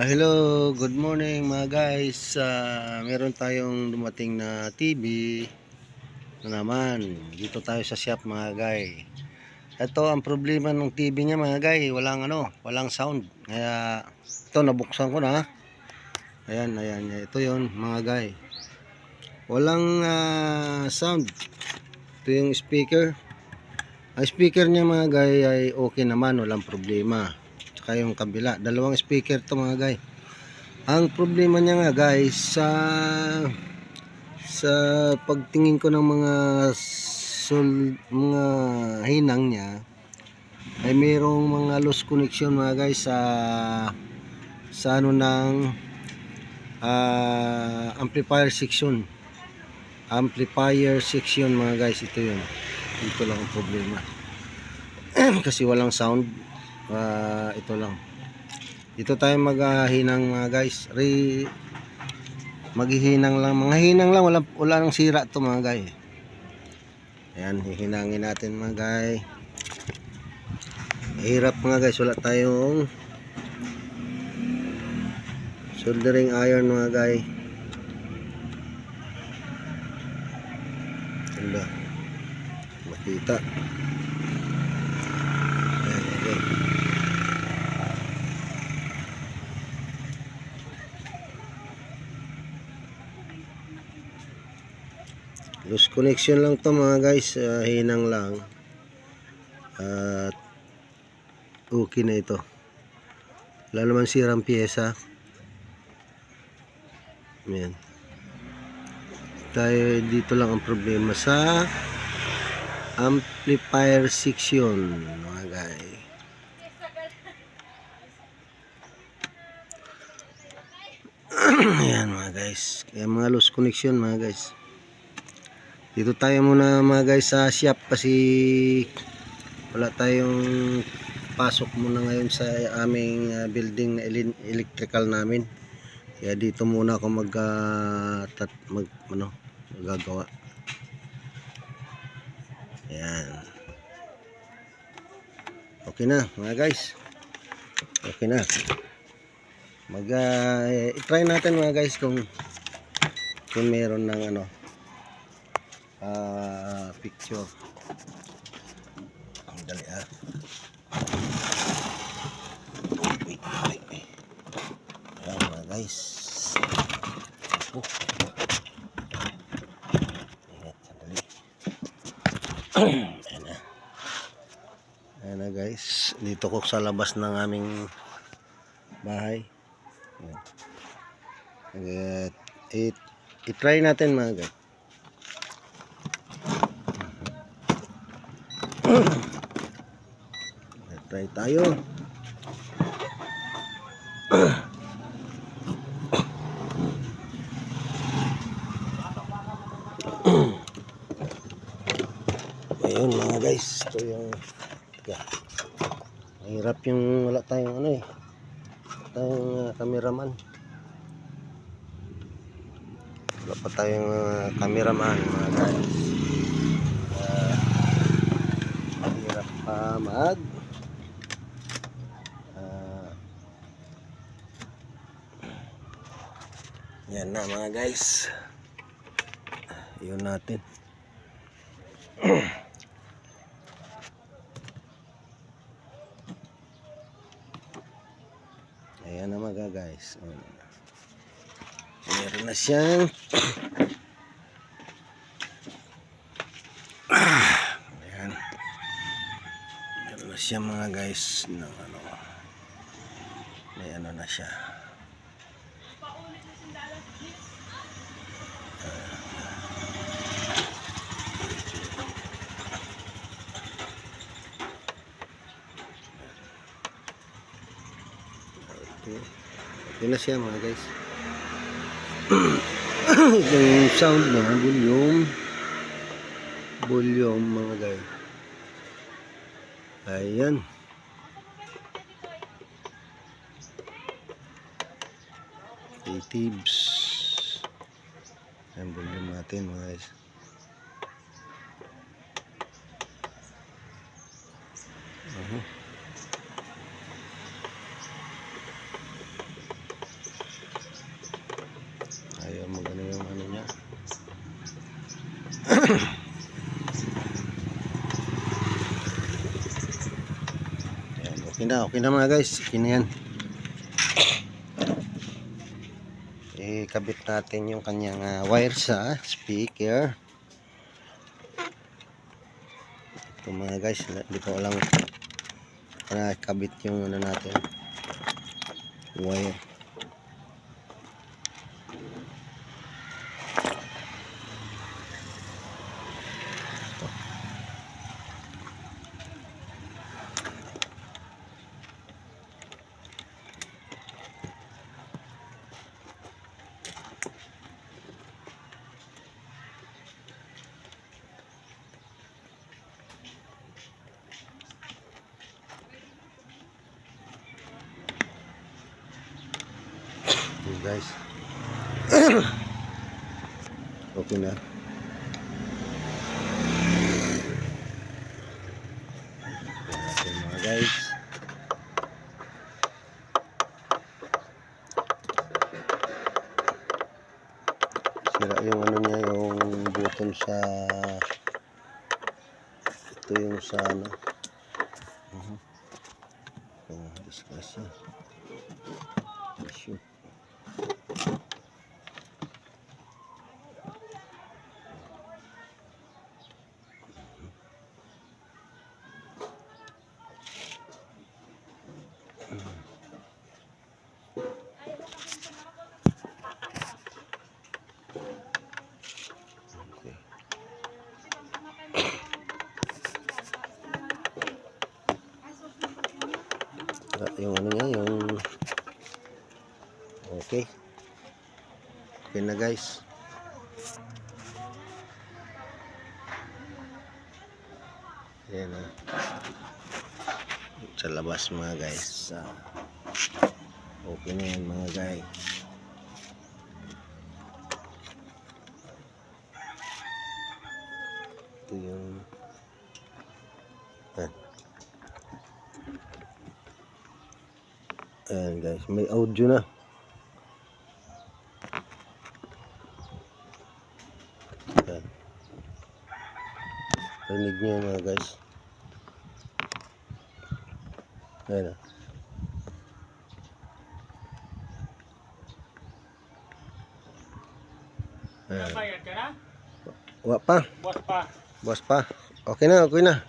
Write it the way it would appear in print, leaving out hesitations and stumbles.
Hello, good morning mga guys. Meron tayong dumating na TV na naman. Dito tayo sa shop mga guys. Ito ang problema ng TV niya mga guys, walang sound. Kaya ito nabuksan ko na. Ayan, ito 'yon mga guys. Walang sound. Ito yung speaker. Ang speaker niya mga guys ay okay naman, walang problema. Tsaka yung kabila, dalawang speaker to mga guys. Ang problema niya nga guys, sa pagtingin ko ng mga hinang niya ay mayroong mga loose connection mga guys sa ano ng amplifier section mga guys. Ito yun, ito lang ang problema. Kasi walang sound. Ito lang, dito tayo maghinang mga guys. Maghihinang lang, mga hinang lang, wala nang sira to mga guys. Ayan, hihinangin natin mga guys. Mahirap mga guys, wala tayong soldering iron mga guys. Wala makita. Ayan, okay. Loose connection lang to mga guys, hinang lang. At okay na ito, wala naman sirang pyesa. Ayan, tayo dito lang ang problema sa amplifier section mga guys. Ayan mga guys, kaya mga loose connection mga guys. Dito tayo muna mga guys sa shop kasi wala tayong pasok muna ngayon sa aming building na electrical namin. Kaya dito muna ako magagawa. Ayan. Okay na mga guys. Okay na. I-try natin mga guys kung meron ng picture. Ang dali Ayan mga guys. Ingat, sandali. Ayan na guys, dito ko sa labas ng aming bahay. I-try natin mga guys. Try tayo. Ayun mga guys, ito yung mahirap yung wala tayong cameraman. Wala pa tayong cameraman mga guys. Mahirap pa yan na mga guys. Yun natin. Ayan na mga guys. Meron na siyang ayan. Meron na siya mga guys ng may na siya. Okay na siya mga guys. Yung sound na volume mga guys. Ayan. Tips. Ayan volume natin mga guys. Okay na mga guys. Okay na yan. Ikabit natin yung kanyang wire sa speaker. Ito mga guys, hindi ko lang kabit yung ano natin, wire. Guys, okay na. Okay mga guys, sira yung ano niya, yung button sa ito, yung sa ano. Discuss issue. Yung ano niya, yung okay na guys. Ayan na sa labas mga guys. Okay na yan mga guys. Ito yung ayan guys, may audio na. Ayan. Rinig nyo mga guys. Ayan na. Ayan. Bayad ka na? Wa pa. Boss pa. Boss pa. Okay na, okay na.